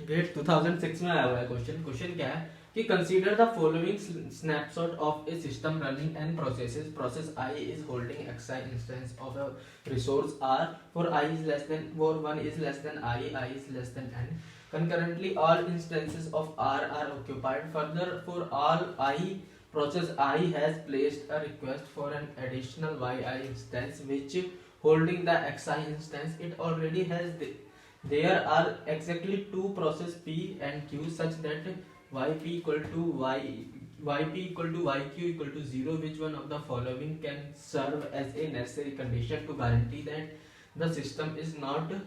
Gate 2006 में आया हुआ है क्वेश्चन। क्वेश्चन क्या है कि consider the following snapshot of A system running an processes. Process I is holding xi instance of a resource r for i is less than for 1 is less than i is less than n। Concurrently, all instances of R are occupied. Further, for all I, process I has placed a request for an additional yi instance which holding the xi instance it already has. There are exactly two process P and Q such that yp equal to yp equal to yq equal to 0. Which one of the following can serve as a necessary condition to guarantee that the system is not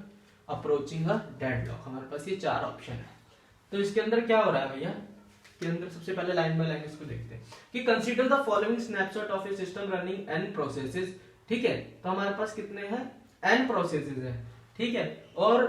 approaching a deadlock. हमारे पास ये चार option है। तो इसके अंदर क्या हो रहा है भैया, इसके अंदर सबसे पहले लाइन बाय लाइन इसको देखते हैं कि consider the following snapshot of A system running an processes. ठीक है, तो हमारे पास कितने हैं, एन प्रोसेसेस है। ठीक है, और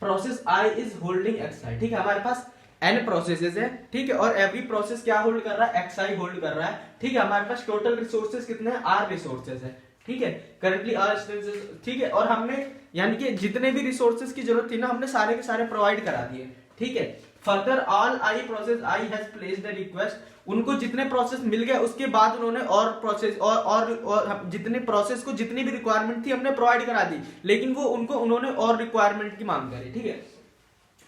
process I is holding X I. ठीक है, हमारे पास एन प्रोसेसेस है। ठीक है, और एवरी प्रोसेस क्या होल्ड कर रहा है, एक्स आई होल्ड कर रहा है। ठीक है, हमारे पास टोटल रिसोर्सेज कितने हैं, आर रिसोर्सेज है। ठीक है, करंटली आर इंस्टेंसेस। ठीक है, और हमने यानी कि जितने भी रिसोर्सेज की जरूरत थी ना, हमने सारे के सारे प्रोवाइड करा दिए। ठीक है, further all I process I has placed the request. उनको जितने प्रोसेस मिल गए उसके बाद उन्होंने और प्रोसेस और जितने प्रोसेस को जितनी भी रिक्वायरमेंट थी हमने प्रोवाइड करा दी, लेकिन वो उन्होंने और रिक्वायरमेंट की मांग करी। ठीक है,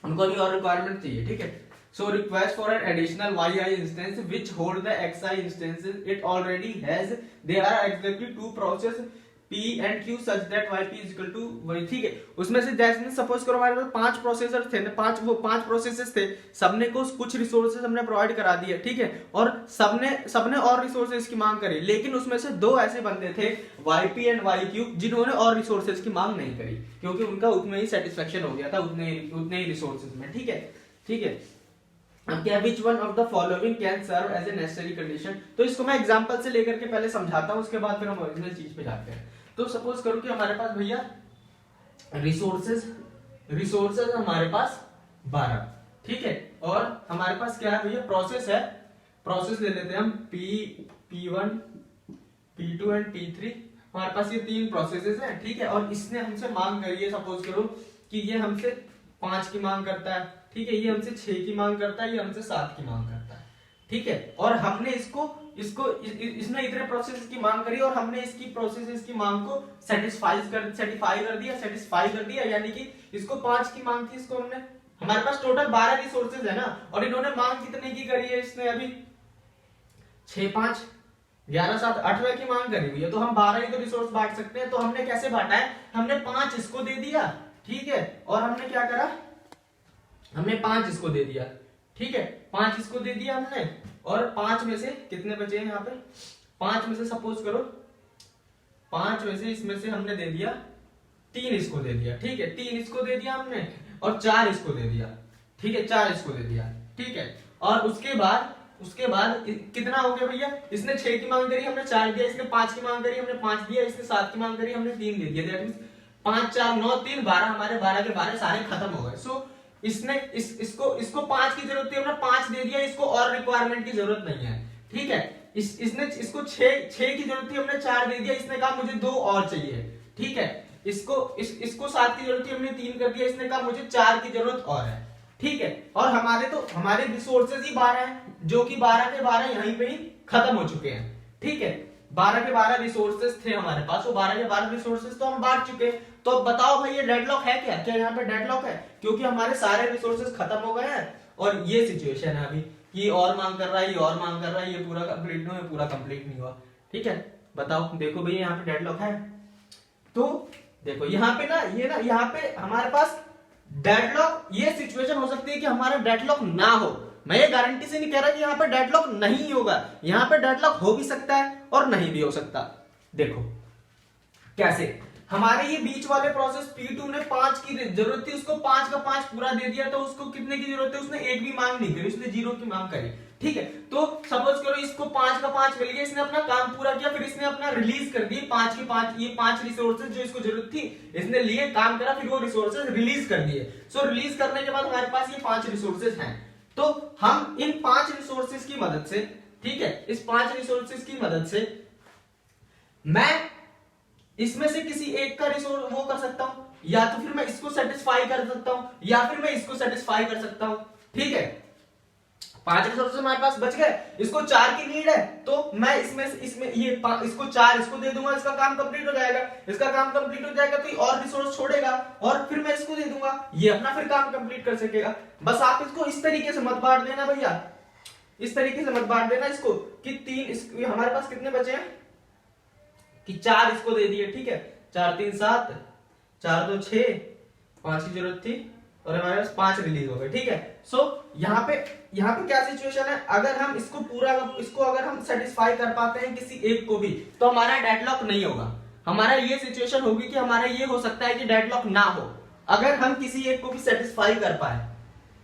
उनको भी और रिक्वायरमेंट चाहिए। ठीक है, so request for an additional yi instance which hold the xi instances it already has. There are exactly two process p and q such that yp is equal to y। ठीक है, उसमें से जैसे suppose करो हमारे पास 5 processor थे, पांच processes थे, सबने को कुछ रिसोर्सेज हमने प्रोवाइड करा दिए। ठीक है, और सबने और रिसोर्सेज की मांग करी, लेकिन उसमें से दो ऐसे बंदे थे yp एंड yq जिन्होंने और रिसोर्सेज की मांग नहीं करी, क्योंकि उनका उतना ही सेटिस्फेक्शन हो गया था उतने ही रिसोर्सेज में। ठीक है, ठीक है, अब क्या, which one of the following can serve as a necessary condition. तो इसको मैं एग्जांपल से लेकर के पहले समझाता हूं, उसके बाद फिर हम ओरिजिनल चीज पे जाते हैं। तो सपोज करो कि हमारे पास भैया रिसोर्सेज हमारे पास 12। ठीक है, और हमारे पास क्या है भैया, प्रोसेस है। प्रोसेस ले लेते हैं हम P1 P2 एंड P3। हमारे पास ये 3 प्रोसेसेस हैं। ठीक है, और इसने हमसे मांग करी है, सपोज करो कि ये हमसे 5 की मांग करता है। ठीक है, ये हमसे 6 की मांग करता है, ये हमसे 7 की मांग करता है। ठीक है, और हमने इसने इतने प्रोसेस की मांग करी और हमने इसकी प्रोसेस की मांग को सेटिस्फाई कर दिया, यानी कि इसको 5 की मांग थी, इसको हमने, हमारे पास टोटल 12 रिसोर्सेज है ना, और इन्होंने मांग कितने की करी है, इसने अभी 6 5 11 7 8वें की मांग करी हुई है, तो हम 12 ही तो रिसोर्स बांट सकते हैं। तो हमने कैसे बांटा है, हमने 5 इसको दे दिया। ठीक है, और हमने क्या करा, हमने 5 इसको दे दिया। ठीक है, 5 इसको दे दिया हमने, और 5 में से कितने बचे हैं यहाँ पे, 5 में से सपोज करो 5 में से इसमें से हमने दे दिया 3 इसको दे दिया। ठीक है, 3 इसको दे दिया हमने, और 4 इसको दे दिया। ठीक है, 4 इसको दे दिया। ठीक है, और उसके बाद कितना हो गया भैया, इसने 6 की मांग करी, हमने 4 दिया, इसने 5 की मांग करी, हमने 5 दिया, इसने 7 की मांग करी, हमने 3 दे दिया। दैट मींस 5 4 9 3 12, हमारे 12 के 12 सारे खत्म हो गए। सो इसने इसको 5 की जरूरत थी, हमने 5 दे दिया, इसको और रिक्वायरमेंट की जरूरत नहीं है। ठीक है, इसने इसको 6 की जरूरत थी, हमने 4 दे दिया, इसने कहा मुझे 2 और चाहिए। ठीक है, इसको 7 की जरूरत थी, हमने 3 कर दिया, इसने कहा मुझे 4 की जरूरत और है। ठीक है, और हमारे रिसोर्सेज ही 12 हैं, जो कि 12 के 12 यहीं पे ही खत्म हो चुके हैं। ठीक है, 12 के 12 रिसोर्सेज थे हमारे पास, वो 12 के 12 रिसोर्सेज तो हम बांट चुके हैं। तो अब बताओ भाई ये डेडलॉक है क्या, क्या यहाँ पे डेडलॉक है, क्योंकि हमारे सारे रिसोर्सेज खत्म हो गए हैं, और ये सिचुएशन है अभी, ये और मांग कर रहा है, ये और मांग कर रहा है, ये पूरा कंप्लीट नहीं हुआ, पूरा कंप्लीट नहीं हुआ। ठीक है, बताओ, देखो भैया यहाँ पे डेडलॉक है। तो देखो यहाँ पे यहाँ पे हमारे पास डेडलॉक, ये सिचुएशन हो सकती है कि हमारा डेडलॉक ना हो। मैं ये गारंटी से नहीं कह रहा कि यहाँ पे डेडलॉक नहीं होगा, यहाँ पे डेडलॉक हो भी सकता है और नहीं भी हो सकता। देखो कैसे, हमारे ये बीच वाले प्रोसेस P2 ने 5 की जरूरत थी, उसको 5 का 5 पूरा दे दिया, तो उसको कितने की जरूरत है, उसने एक भी मांग नहीं करी, उसने 0 की मांग करी। ठीक है, तो सपोज करो इसको 5 का 5 मिल गया, इसने अपना काम पूरा किया, फिर इसने अपना रिलीज कर दी 5 की 5, ये 5 रिसोर्सेज जो इसको जरूरत थी, इसने लिए, काम करा, फिर वो रिसोर्सेज रिलीज कर दिए। सो रिलीज करने के बाद हमारे पास ये 5 रिसोर्सेज हैं, तो हम इन 5 रिसोर्सेज की मदद से, ठीक है, इस 5 रिसोर्सेज की मदद से मैं इसमें से किसी एक का रिसोर्स वो कर सकता हूं, या तो फिर मैं इसको सेटिस्फाई कर सकता हूं या फिर मैं इसको सेटिस्फाई कर सकता हूं। ठीक है, 5 रिसोर्सेज हमारे पास बच गए, इसको 4 की नीड है तो मैं इसमें ये इसको 4 इसको दे दूंगा, इसका काम कंप्लीट हो जाएगा। इसका काम कंप्लीट हो जाएगा तो ये और रिसोर्स छोड़ेगा और फिर मैं इसको दे दूंगा, ये अपना फिर काम कंप्लीट कर सकेगा। बस आप इसको इस तरीके से मत बांट देना भैया, इस तरीके से मत बांट देना इसको कि 3 हमारे पास कितने बचे हैं कि 4 इसको दे दिए। ठीक है, 4 3 7, 4 2 6, 5 की जरूरत थी और हमारे पास 5 रिलीज हो गए। ठीक है, सो यहाँ पे क्या सिचुएशन है, अगर हम इसको अगर हम सेटिस्फाई कर पाते हैं किसी एक को भी तो हमारा डेडलॉक नहीं होगा। हमारा ये सिचुएशन होगी कि हमारा ये हो सकता है कि डेडलॉक ना हो अगर हम किसी एक को भी सेटिस्फाई कर पाए।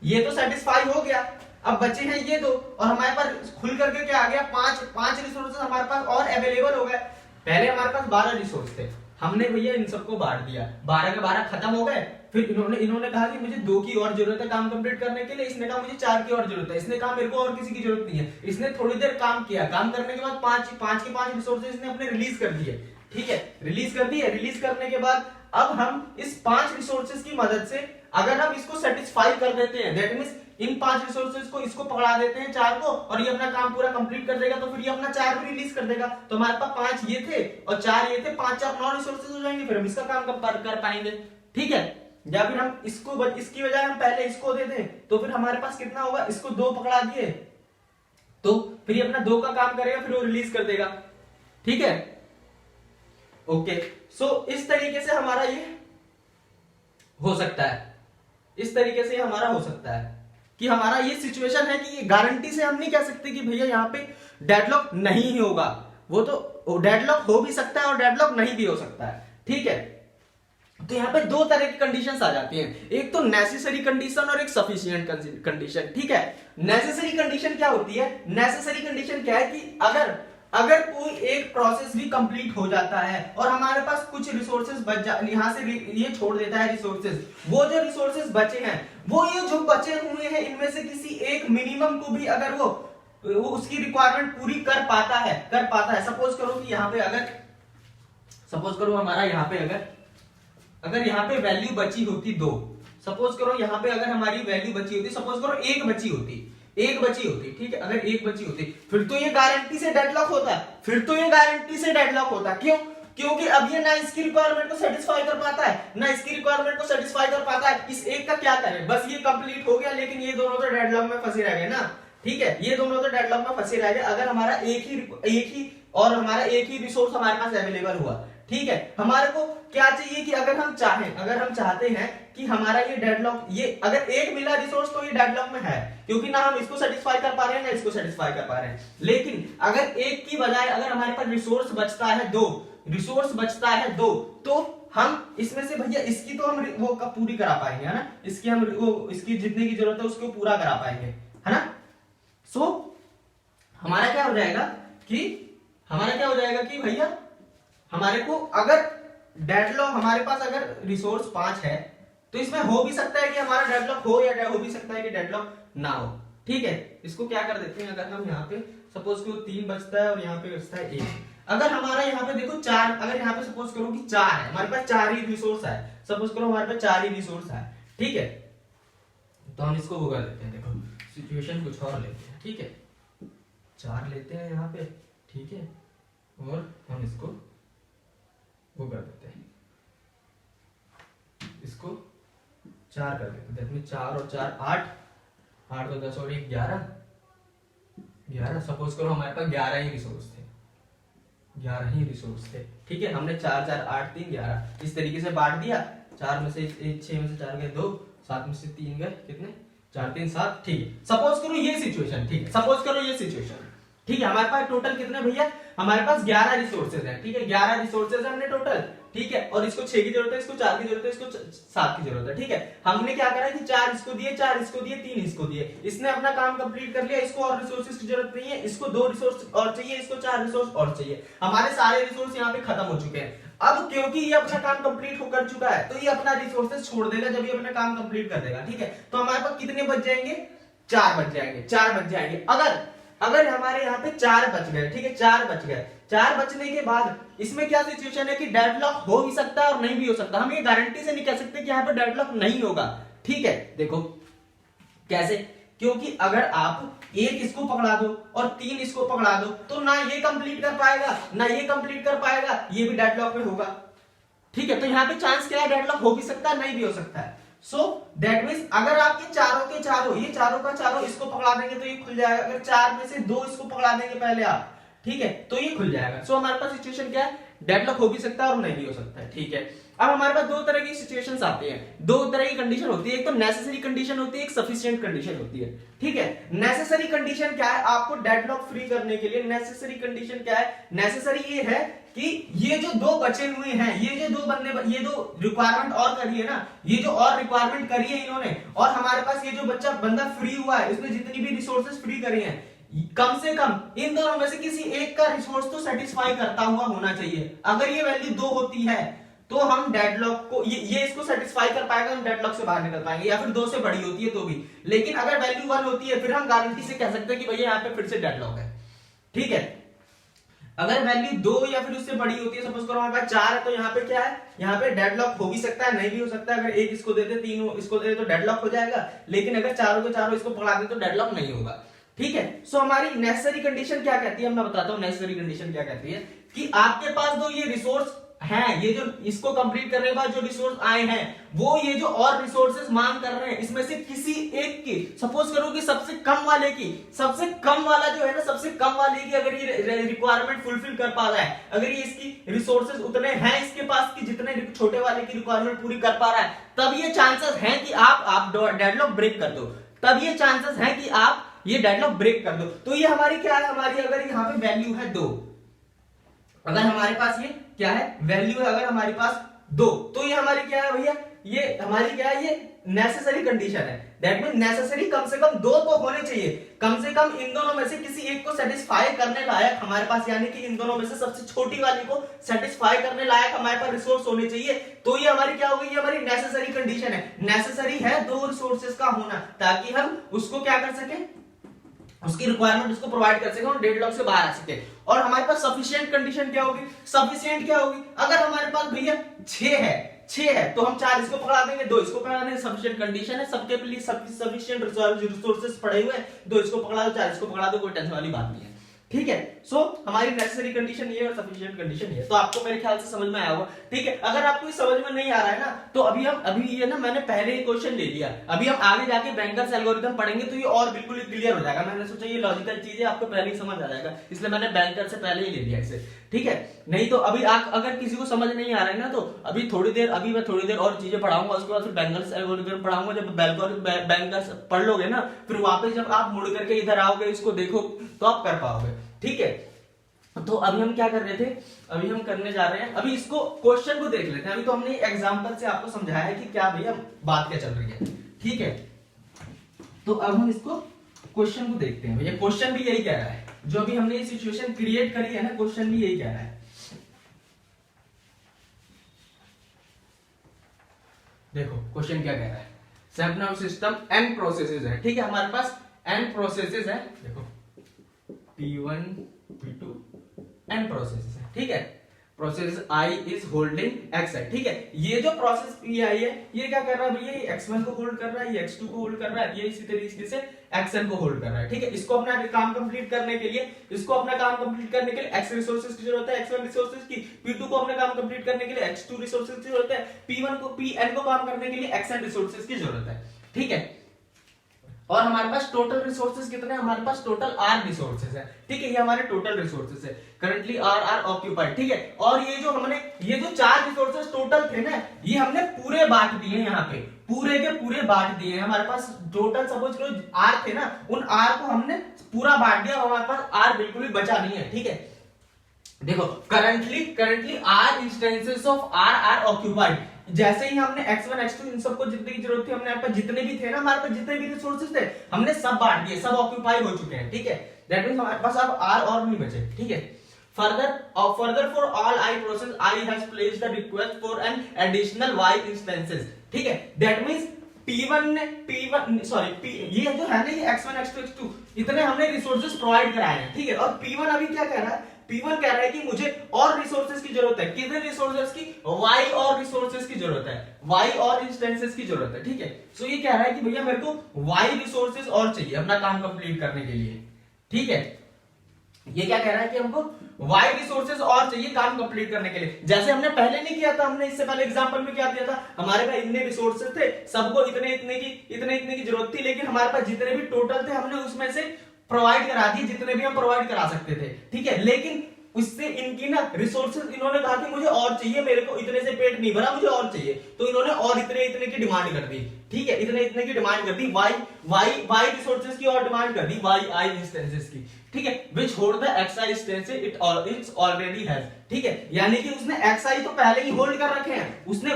ये तो सेटिस्फाई हो गया, अब बचे हैं ये दो और हमारे पास खुल करके क्या आ गया, 5 रिसोर्सेज हमारे पास और अवेलेबल हो गए। पहले हमारे पास 12 रिसोर्स थे, हमने भैया इन सबको बांट दिया, 12 के 12 खत्म हो गए। फिर इन्होंने कहा कि मुझे 2 की और जरूरत है काम कंप्लीट करने के लिए, इसने कहा मुझे 4 की और जरूरत है, इसने कहा मेरे को और किसी की जरूरत नहीं है। इसने थोड़ी देर काम किया, काम करने के बाद 5 रिसोर्सेज इसने अपने रिलीज कर दिए। ठीक है, रिलीज कर दिए, रिलीज करने के बाद अब हम इस 5 रिसोर्सेज की मदद से अगर हम इसको सेटिस्फाई कर देते हैं, दैट मींस इन 5 रिसोर्सेज को इसको पकड़ा देते हैं 4 को और ये अपना काम पूरा कंप्लीट कर देगा, तो फिर ये अपना 4 भी रिलीज कर देगा। तो हमारे पास 5 ये थे और 4 ये थे, 5 4 9 रिसोर्सेज हो जाएंगे, फिर हम इसका काम कर पाएंगे। ठीक है, या फिर हम इसकी बजाय हम पहले इसको दे दें तो फिर हमारे पास कितना होगा, इसको 2 पकड़ा दिए तो फिर ये अपना 2 का काम करेगा, फिर वो रिलीज कर देगा। ठीक है, ओके, सो इस तरीके से हमारा ये हो सकता है, इस तरीके से हमारा हो सकता है कि हमारा ये सिचुएशन है कि ये गारंटी से हम नहीं कह सकते कि भैया यहाँ पे डेडलॉक नहीं ही होगा, वो तो डेडलॉक हो भी सकता है और डेडलॉक नहीं भी हो सकता है। ठीक है, तो यहाँ पे 2 तरह की कंडीशंस आ जाती हैं, एक तो नेसेसरी कंडीशन और एक सफिशिएंट कंडीशन। ठीक है, नेसेसरी कंडीशन क्या होती है, नेसेसरी कंडीशन क्या है कि अगर कोई एक प्रोसेस भी कंप्लीट हो जाता है और हमारे पास कुछ रिसोर्सेज बच यहां से ये छोड़ देता है रिसोर्सेज, वो जो रिसोर्सेज बचे हैं वो ये जो बचे हुए हैं इनमें से किसी एक मिनिमम को भी अगर वो उसकी रिक्वायरमेंट पूरी कर पाता है। सपोज करो कि यहाँ पे हमारा यहाँ पे अगर यहाँ पे वैल्यू बची होती 2, सपोज करो यहाँ पे अगर हमारी वैल्यू बची होती, सपोज करो 1 बची होती, ठीक है, अगर 1 बची होती फिर तो ये गारंटी से डेडलॉक होता, क्यों? क्योंकि अब ये ना इसकी रिक्वायरमेंट को सेटिस्फाई कर पाता है ना इसकी रिक्वायरमेंट को सेटिस्फाई कर पाता है। इस एक का क्या करें, बस ये कंप्लीट हो गया लेकिन ये दोनों तो डेडलॉक में फंसे रह गए ना। ठीक है, ये दोनों तो डेडलॉक में फंसे रह गए अगर हमारा एक ही रिसोर्स हमारे पास अवेलेबल हुआ। ठीक है, हमारे को क्या चाहिए कि अगर हम चाहते हैं कि हमारा ये डेडलॉक, ये अगर एक मिला रिसोर्स तो ये डेडलॉक में है क्योंकि ना हम इसको सेटिस्फाई कर पा रहे हैं ना इसको सेटिस्फाई कर पा रहे हैं। लेकिन अगर एक की बजाय अगर हमारे पास रिसोर्स बचता है 2 तो हम इसमें से भैया इसकी तो हम वो पूरी करा पाएंगे, है ना, इसकी जितने की जरूरत है उसको पूरा करा पाएंगे, है ना। सो हमारा क्या हो जाएगा कि भैया हमारे को अगर डेडलॉक हमारे पास अगर रिसोर्स 5 है तो इसमें हो भी सकता है कि हमारा डेडलॉक हो या हो भी सकता है कि डेडलॉक ना हो। ठीक है, इसको क्या कर देते हैं, अगर हम यहाँ पे सपोज करो 3 बचता है और यहाँ पे बचता है 1, अगर हमारा यहाँ पे देखो 4, अगर यहाँ पे सपोज करो कि 4 है, हमारे पास 4 ही रिसोर्स है, सपोज करो हमारे पास 4 ही रिसोर्स है। ठीक है, तो हम इसको वो कर लेते हैं, देखो सिचुएशन कुछ और लेते हैं। ठीक है, 4 लेते हैं यहाँ पे, ठीक है, और हम इसको वो कर देते हैं, इसको 4 कर देते हैं, दैट मींस 4 और 4 8, 8 तो 10 और 1 11। सपोज करो हमारे पास 11 ही रिसोर्स थे। ठीक है, हमने 4 4 8 3 11 इस तरीके से बांट दिया, 4 में से 6 में से 4 गए 2, 7 में से 3 गए कितने, 4 3 7। ठीक है, सपोज करो ये सिचुएशन, ठीक है, हमारे पास टोटल कितने भैया, हमारे पास 11 रिसोर्सेज है। ठीक है, 11 रिसोर्सेज हमने टोटल। ठीक है, और इसको 6 की जरूरत है, इसको 4 की जरूरत है, इसको 7 की जरूरत है। ठीक है, हमने क्या करा कि 4 इसको दिए, 4 इसको दिए, 3 इसको दिए, इसने अपना काम कंप्लीट कर लिया, इसको और रिसोर्सेज की जरूरत नहीं है, इसको 2 रिसोर्स और चाहिए, इसको 4 रिसोर्स और चाहिए, हमारे सारे रिसोर्स यहाँ पे खत्म हो चुके हैं। अब क्योंकि ये अपना काम कंप्लीट होकर चुका है तो ये अपना रिसोर्सेज छोड़ देगा जब ये अपना काम कंप्लीट कर देगा। ठीक है, तो हमारे पास कितने बच जाएंगे, 4 बच जाएंगे। अगर हमारे यहाँ पे 4 बच गए, ठीक है, 4 बच गए 4 बचने के बाद इसमें क्या सिचुएशन है कि डेडलॉक हो भी सकता है और नहीं भी हो सकता। हम ये गारंटी से नहीं कह सकते कि यहाँ पे डेडलॉक नहीं होगा। ठीक है, देखो कैसे, क्योंकि अगर आप एक इसको पकड़ा दो और 3 इसको पकड़ा दो तो ना ये कंप्लीट कर पाएगा ना ये कंप्लीट कर पाएगा, ये भी डेडलॉक में होगा। ठीक है, तो यहाँ पे चांस क्या है, डेडलॉक हो भी सकता है नहीं भी हो सकता है। सो दैट मींस अगर आप ये चारों के चारों, ये चारों का चारों इसको पकड़ा देंगे तो ये खुल जाएगा। अगर 4 में से 2 इसको पकड़ा देंगे पहले आप, ठीक है, तो ये खुल जाएगा। सो हमारे पास सिचुएशन क्या है, डेडलॉक हो भी सकता है और नहीं भी हो सकता है। ठीक है, अब हमारे पास 2 तरह की सिचुएशंस आती हैं, 2 तरह की कंडीशन होती है। एक तो नेसेसरी कंडीशन होती है, एक सफिशिएंट कंडीशन होती है। ठीक है, नेसेसरी कंडीशन क्या है, आपको डेडलॉक फ्री करने के लिए नेसेसरी कंडीशन क्या है, नेसेसरी ये है कि ये जो 2 बचे हुए हैं, ये जो 2 बंदे, ये 2 रिक्वायरमेंट और करी है ना, ये जो और रिक्वायरमेंट करी है इन्होंने, और हमारे पास ये जो बंदा फ्री हुआ है, उसने जितनी भी रिसोर्सेज फ्री करी हैं, कम से कम इन दोनों में से किसी एक का रिसोर्स तो सेटिस्फाई करता हुआ होना चाहिए। अगर ये वैल्यू 2 होती है तो हम डेडलॉक को, ये इसको सेटिस्फाई कर पाएगा, हम डेडलॉक से बाहर निकल पाएंगे, या फिर 2 से बड़ी होती है तो भी। लेकिन अगर वैल्यू 1 होती है फिर हम गारंटी से कह सकते हैं कि भैया यहाँ पे फिर से डेडलॉक है। ठीक है, अगर वैल्यू 2 या फिर उससे बड़ी होती है, सपोज करो हमारे पास 4 है, तो यहाँ पे क्या है, यहाँ पे डेडलॉक हो भी सकता है नहीं भी हो सकता है। अगर एक इसको दे दे, 3 इसको दे दे तो डेडलॉक हो जाएगा, लेकिन अगर चारों के चारों इसको पकड़ा दे तो डेडलॉक नहीं होगा। ठीक है, सो हमारी नेसेसरी कंडीशन क्या कहती है, मैं बताता हूँ नेसेसरी कंडीशन क्या कहती है, कि आपके पास 2 ये रिसोर्स हैं, ये जो इसको कंप्लीट करने के बाद जो रिसोर्स आए हैं, वो ये जो और रिसोर्सेज मांग कर रहे हैं, इसमें से किसी एक की, सपोज करो कि सबसे कम वाले की, सबसे कम वाला जो है ना, सबसे कम वाले की अगर ये रिक्वायरमेंट फुलफिल कर पा रहा है, अगर ये इसकी रिसोर्सेज उतने हैं इसके पास कि जितने छोटे वाले की रिक्वायरमेंट पूरी कर पा रहा है, तब ये चांसेस हैं कि आप डेडलॉक ब्रेक कर दो, तब ये चांसेस हैं कि आप ये डेडलॉक ब्रेक कर दो। तो ये हमारी क्या है, हमारी अगर यहाँ पे वैल्यू है 2, अगर हमारे पास ये क्या है, वैल्यू है अगर हमारे पास 2, तो ये हमारी क्या है भैया, ये हमारी क्या है, ये नेसेसरी कंडीशन है। दैट मीन नेसेसरी कम से कम 2 तो होने चाहिए, कम से कम इन दोनों में से किसी एक को सेटिस्फाई करने लायक हमारे पास, यानी कि इन दोनों में से सबसे छोटी वाली को सेटिस्फाई करने लायक हमारे पास रिसोर्स होने चाहिए। तो ये हमारी क्या होगी, ये हमारी नेसेसरी कंडीशन है। नेसेसरी है 2 रिसोर्सेज का होना, ताकि हम उसको क्या कर सके, उसकी रिक्वायरमेंट उसको प्रोवाइड कर सके और डेडलॉक से बाहर आ सके। और हमारे पास सफिशिएंट कंडीशन क्या होगी, सफिशिएंट क्या होगी, अगर हमारे पास भैया 6 है तो हम 4 इसको पकड़ा देंगे, 2 इसको पकड़ा देंगे, सफिशिएंट कंडीशन है, सबके लिए सफिशिएंट रिसोर्सेज पड़े हुए हैं, 2 इसको पकड़ा दो, 4 इसको पकड़ा दो, कोई टेंशन वाली बात नहीं है। ठीक है, सो हमारी नेसेसरी कंडीशन ये और सफिशिएंट कंडीशन ये, तो आपको मेरे ख्याल से समझ में आया होगा। ठीक है, अगर आपको ये समझ में नहीं आ रहा है ना, तो अभी ये ना मैंने पहले ही क्वेश्चन ले लिया, अभी हम आगे जाके बैंकर्स एल्गोरिथम पढ़ेंगे तो ये और बिल्कुल क्लियर हो जाएगा। मैंने सोचा ये लॉजिकल चीज है, आपको पहले ही समझ आ जाएगा, इसलिए मैंने बैंकर से पहले ही ले लिया इसे। ठीक है, नहीं तो अभी अगर किसी को समझ नहीं आ रहा है ना, तो अभी मैं थोड़ी देर और चीजें पढ़ाऊंगा, उसके बाद फिर बैंकर्स एल्गोरिथम पढ़ाऊंगा। जब बैंकर्स पढ़ लोगे ना, फिर वापस जब आप मुड़ करके इधर आओगे, इसको देखो तो आप कर पाओगे। ठीक है, तो अभी हम क्या कर रहे थे, अभी हम करने जा रहे हैं, अभी इसको क्वेश्चन को देख लेते हैं। अभी तो हमने एग्जांपल से आपको समझाया है कि क्या भैया बात क्या चल रही है। ठीक है, तो अब हम इसको क्वेश्चन को देखते हैं। भैया क्वेश्चन भी यही कह रहा है, जो अभी हमने ये सिचुएशन क्रिएट करी है ना, क्वेश्चन भी यही कह रहा है। देखो क्वेश्चन क्या कह रहा है, seven of system n processes है। ठीक है, हमारे पास n प्रोसेसेस है, देखो P1 P2 n प्रोसेसेस है। ठीक है, process I is holding x है। ठीक है, ये जो प्रोसेस Pi है, ये क्या कर रहा है भैया, ये x1 को होल्ड कर रहा है, ये x2 को होल्ड कर रहा है, ये इसी तरीके से xn को होल्ड कर रहा है। ठीक है, इसको अपना काम कंप्लीट करने के लिए, x रिसोर्सेज की जरूरत है, x1 रिसोर्सेज की, P2 को अपना काम कंप्लीट करने के लिए x2 रिसोर्सेज की जरूरत है, Pn को काम करने के लिए xn रिसोर्सेज की जरूरत है। ठीक है, और हमारे पास टोटल रिसोर्सेज कितने हैं, हमारे पास टोटल r रिसोर्सेज है। ठीक है, ये हमारे टोटल रिसोर्सेज है, करंटली r ऑक्यूपाइड। ठीक है, और ये जो 4 रिसोर्सेज टोटल थे ना, ये हमने पूरे बांट दिए, यहाँ पे पूरे के पूरे बांट दिए हैं। हमारे पास टोटल सपोज करो r थे ना, उन r को हमने पूरा बांट दिया, हमारे पास r बिल्कुल भी बचा नहीं है। ठीक है, देखो currently r instances of r are occupied. जैसे ही हमने x1 x2 इन सबको जितने की जरूरत थी, हमने यहाँ पर जितने भी थे ना, हमारे पास जितने भी रिसोर्सेज थे, हमने सब बांट दिए, सब ऑक्यूपाई हो चुके हैं। ठीक है, दैट मींस हमारे पास अब r और नहीं बचे। ठीक है, further for all I process I has placed the request for an additional y instances. ठीक है, दैट मींस ये जो है ना, ये x1 x2 x2 इतने हमने रिसोर्सेज प्रोवाइड कराए हैं। ठीक है, और P1 अभी क्या कह रहा है, P1 कह रहा है कि मुझे और रिसोर्सेज की जरूरत है, कितने रिसोर्सेज की, Y और रिसोर्सेज की जरूरत है, Y और इंस्टेंसेस की जरूरत है, ठीक है। सो ये कह रहा है कि भैया मेरे को Y रिसोर्सेज और चाहिए अपना काम कंप्लीट करने के लिए, ठीक है। ये क्या कह रहा है कि हमको Y रिसोर्सेज और चाहिए काम कंप्लीट करने के लिए, जैसे हमने पहले नहीं किया था, हमने इससे पहले एग्जांपल में क्या दिया था, हमारे पास इतने रिसोर्सेज थे, सबको इतने इतने की जरूरत थी, लेकिन हमारे पास जितने भी टोटल थे हमने उसमें से प्रोवाइड करा दिए जितने भी हम प्रोवाइड करा सकते थे, ठीक है। लेकिन उससे इनकी ना रिसोर्सेज, इन्होंने कहा कि मुझे और चाहिए, मेरे को इतने से पेट नहीं भरा, मुझे और चाहिए, तो इन्होंने और इतने की डिमांड कर दी, ठीक है, इतने की डिमांड कर दी, y रिसोर्सेज की और डिमांड कर दी y इंस्टेंसेस की, ठीक है, which hold the xi instance it already has, ठीक है। यानी कि उसने xi तो पहले ही होल्ड कर रखे हैं, उसने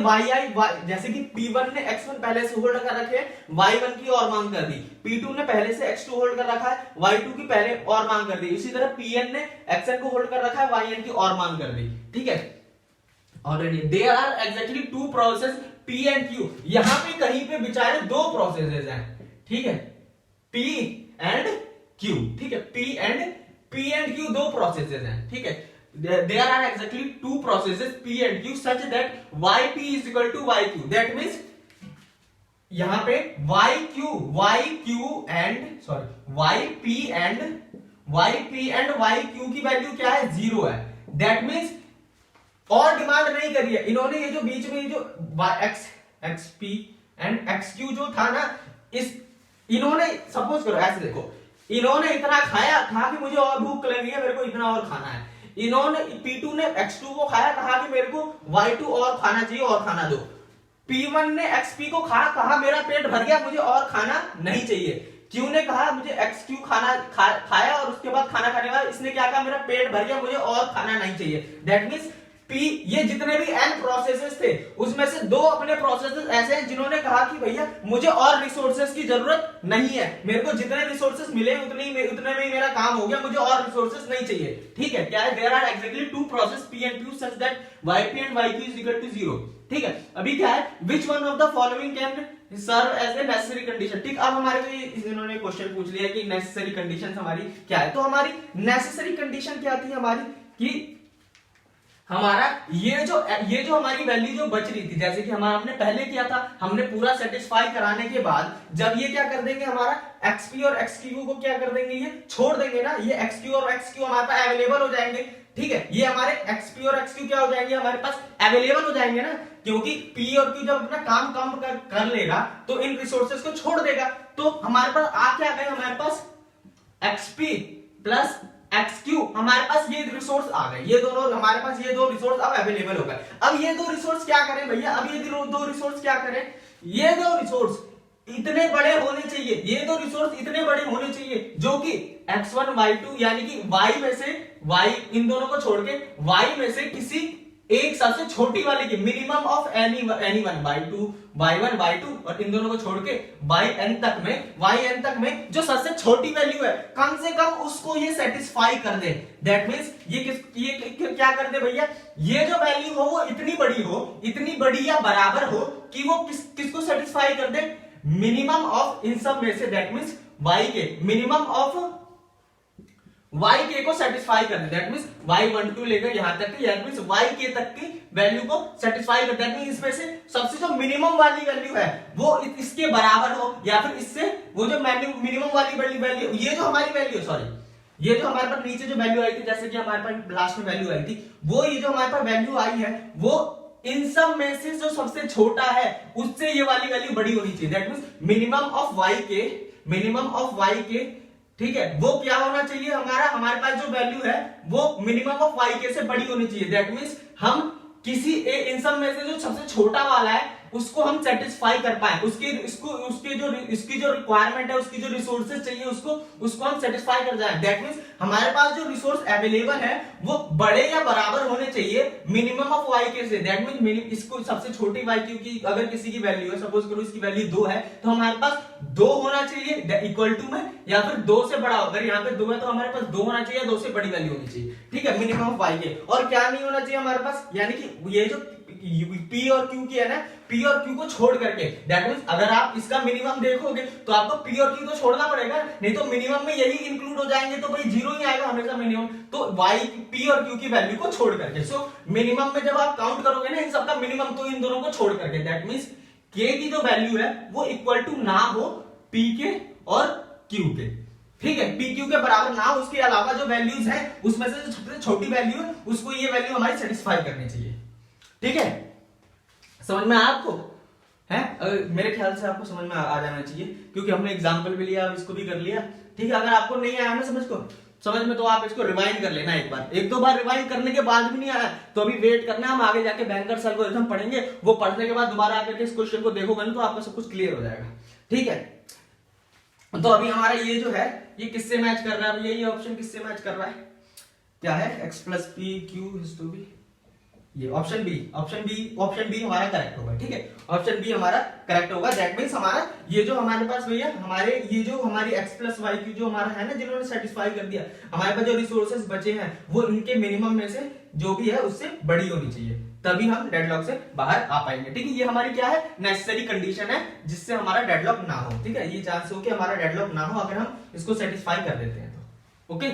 जैसे कि P1 ने x1 पहले से होल्ड कर रखे हैं, y1 की और मांग कर दी, P2 ने पहले से x2 होल्ड कर रखा है, y2 की पहले और मांग कर दी, इसी तरह Pn ने xn को होल्ड कर रखा है, yn की और मांग कर दी, ठीक है। Already there are exactly two process P and Q, यहां पे कहीं पे बेचारे दो प्रोसेसेस हैं, ठीक है, P एंड Q, ठीक है, P एंड Q दो प्रोसेसेस हैं, ठीक है। There are exactly two processes P and Q such that yp is equal to yq, that means यहां पे yp and yq की वैल्यू क्या है, 0 है, that means और डिमांड नहीं करी है इन्होंने, ये जो बीच में जो xp एंड xq जो था ना, इस इन्होंने सपोज करो ऐसे देखो, इन्होंने इतना खाया, कहा कि मुझे और भूख लगी है, मेरे को इतना और खाना है, इन्होंने P2 ने x2 को खाया, कहा कि मेरे को y2 और खाना चाहिए और खाना दो, P1 ने xp को कहा मेरा पेट भर गया, मुझे और खाना नहीं चाहिए, Q ने कहा मुझे xq खाया और उसके बाद खाना खाने के बाद इसने क्या कहा, मेरा पेट भर गया, मुझे और खाना नहीं चाहिए, दैट मींस ये जितने भी n प्रोसेसेस थे उसमें से दो अपने प्रोसेसेस ऐसे हैं जिन्होंने कहा कि भैया मुझे और रिसोर्सेज की जरूरत नहीं है, मेरे को जितने रिसोर्सेज मिले उतने में ही मेरा काम हो गया, मुझे और रिसोर्सेज नहीं चाहिए, ठीक है। क्या है, there are exactly two process P and Q such that yp and yq is equal to 0, ठीक है। अभी क्या है, which one of the following can serve as a necessary condition, ठीक। अब हमारे को इन्होंने क्वेश्चन पूछ लिया कि नेसेसरी कंडीशन हमारी क्या है, तो हमारी नेसेसरी कंडीशन क्या थी हमारी, कि हमारा ये जो हमारी वैल्यू जो बच रही थी, जैसे कि हमने पहले किया था, हमने पूरा सेटिस्फाई कराने के बाद जब ये क्या कर देंगे, हमारा xp और xq को क्या कर देंगे, ये छोड़ देंगे ना, ये xq और xq हमारे पास अवेलेबल हो जाएंगे, ठीक है, ये हमारे xp और xq क्या हो जाएंगे, हमारे पास अवेलेबल हो जाएंगे ना, क्योंकि p और q जब अपना काम कम कर लेगा तो इन रिसोर्सेज को छोड़ देगा, तो हमारे पास आ क्या गए, हमारे पास xp प्लस xq, हमारे पास ये रिसोर्स आ गए, ये दोनों हमारे पास ये दो रिसोर्स अब अवेलेबल हो गए। अब ये दो रिसोर्स क्या करें भैया, अब ये दो रिसोर्स क्या करें, ये दो रिसोर्स इतने बड़े होने चाहिए, ये दो रिसोर्स इतने बड़े होने चाहिए जो कि x1 y2 यानी कि y में से y, इन दोनों को छोड़ के y में से किसी एक सबसे छोटी वाले की minimum of any one y1 y2 और इन दोनों को छोड़ के yn तक में जो सबसे छोटी वैल्यू है कम से कम उसको ये सेटिस्फाई कर दे, दैट मींस ये क्या कर दे भैया, ये जो वैल्यू हो वो इतनी बड़ी या बराबर हो कि वो किसको सेटिस्फाई कर दे, मिनिमम ऑफ इन सब में से, दैट मींस y के मिनिमम ऑफ yk को सेटिस्फाई कर दे, दैट मींस y12 लेकर यहां तक की, दैट मींस yk तक की वैल्यू को सेटिस्फाई कर, दैट मींस इसमें से सबसे जो मिनिमम वाली वैल्यू है वो इसके बराबर हो, या फिर इससे वो जो मिनिमम वाली वैल्यू, ये जो हमारी वैल्यू, सॉरी ये जो हमारे पास नीचे जो वैल्यू आई थी, जैसे कि हमारे पास लास्ट में वैल्यू आई थी, वो ये जो हमारे पास वैल्यू आई है वो इन सब में से जो सबसे छोटा है उससे ये वाली वैल्यू बड़ी होनी चाहिए, that means minimum of yk, ठीक है, वो क्या होना चाहिए, हमारे पास जो वैल्यू है वो मिनिमम ऑफ yk से बड़ी होनी चाहिए, दैट मींस हम किसी इन सब में से जो सबसे छोटा वाला है उसको हम सेटिस्फाई कर पाए, उसकी जो रिक्वायरमेंट है, उसकी जो रिसोर्सेज चाहिए उसको हम सेटिस्फाई कर जाए, दैट मींस हमारे पास जो रिसोर्स अवेलेबल है वो बड़े या बराबर होने चाहिए मिनिमम ऑफ yk से, दैट मींस इसको सबसे छोटी yq की अगर किसी की वैल्यू है, सपोज करो इसकी वैल्यू 2 है, तो हमारे पास 2 होना चाहिए इक्वल टू में, या फिर 2 से बड़ा, अगर यहाँ पे 2 है तो हमारे पास 2 होना चाहिए, 2 से बड़ी वैल्यू होनी चाहिए, ठीक है, मिनिमम ऑफ yk, और क्या नहीं होना चाहिए हमारे पास, यानी कि ये जो पी और क्यू की है ना, पी और क्यू को छोड़ करके, दैट मींस अगर आप इसका मिनिमम देखोगे तो आपको पी और क्यू तो छोड़ना पड़ेगा, नहीं तो मिनिमम में यही इंक्लूड हो जाएंगे तो भाई जीरो ही आएगा हमेशा मिनिमम। तो वाई पी और क्यू की वैल्यू को छोड़ करके, सो मिनिमम में जब आप काउंट करोगे ना इन सबका मिनिमम, तो इन दोनों को छोड़ करके, दैट मींस के की जो वैल्यू है वो इक्वल टू ना हो पी के और क्यू के, ठीक है, पी क्यू के बराबर ना, उसके अलावा जो वैल्यूज है उसमें से जो सबसे छोटी वैल्यू है उसको ये वैल्यू हमारी सेटिस्फाई करनी चाहिए, ठीक है। समझ में आया आपको? है मेरे ख्याल से आपको समझ में आ जाना चाहिए, क्योंकि हमने एग्जांपल भी लिया, अब इसको भी कर लिया, ठीक है। अगर आपको नहीं आया ना समझ में तो आप इसको रिवाइंड कर लेना एक बार, एक दो बार रिवाइंड करने के बाद भी नहीं आया तो अभी वेट करना, हम आगे जाके बैंकर्स एल्गोरिथम पढ़ेंगे, वो पढ़ने के बाद दोबारा आकर के इस क्वेश्चन को देखोगे ना तो आपका सब कुछ क्लियर हो जाएगा, ठीक है। तो अभी हमारा ये जो है ये किससे मैच कर रहा है, ये ऑप्शन किससे मैच कर रहा है, क्या है, x plus P Q is to be, ये ऑप्शन बी हमारा करेक्ट होगा, ठीक है, ऑप्शन बी हमारा करेक्ट होगा। दैट मींस हमारा ये जो हमारे पास भैया हमारे ये जो हमारी x प्लस वाई क्यू जो हमारा है ना, जिन्होंने सेटिस्फाई कर दिया, हमारे पास जो रिसोर्सेज बचे हैं वो इनके मिनिमम में से जो भी है उससे बड़ी होनी चाहिए, तभी हम डेडलॉक से बाहर आ पाएंगे, ठीक है। ये हमारी क्या है, नेसेसरी कंडीशन है जिससे हमारा डेडलॉक ना हो, ठीक है, ये चांस हो कि हमारा डेडलॉक ना हो अगर हम इसको सेटिस्फाई कर देते हैं तो, ओके।